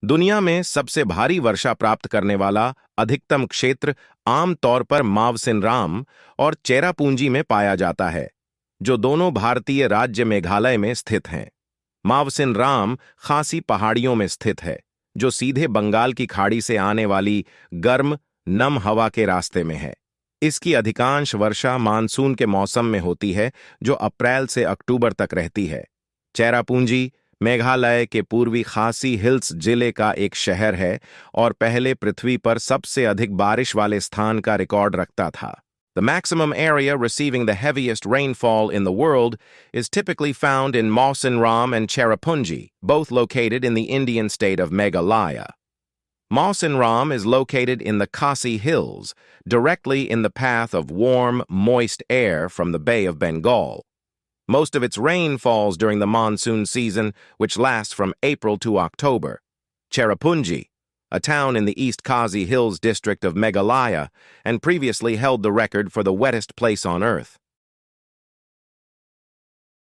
दुनिया में सबसे भारी वर्षा प्राप्त करने वाला अधिकतम क्षेत्र आमतौर पर मावसिनराम और चेरापूंजी में पाया जाता है, जो दोनों भारतीय राज्य मेघालय में स्थित हैं। मावसिनराम खासी पहाड़ियों में स्थित है, जो सीधे बंगाल की खाड़ी से आने वाली गर्म, नम हवा के रास्ते में है। इसकी अधिकांश वर्षा मानसून के मौसम में होती है, जो अप्रैल से अक्टूबर तक रहती है। चेरापूंजी मेघालय के पूर्वी खासी हिल्स जिले का एक शहर है और पहले पृथ्वी पर सबसे अधिक बारिश वाले स्थान का रिकॉर्ड रखता था। The maximum area receiving the heaviest rainfall in the world is typically found in Mawsynram and Cherrapunji, both located in the Indian state of Meghalaya. Mawsynram is located in the Khasi Hills, directly in the path of warm, moist air from the Bay of Bengal. Most of its rain falls during the monsoon season, which lasts from April to October. Cherrapunji, a town in the East Khasi Hills district of Meghalaya, and previously held the record for the wettest place on Earth.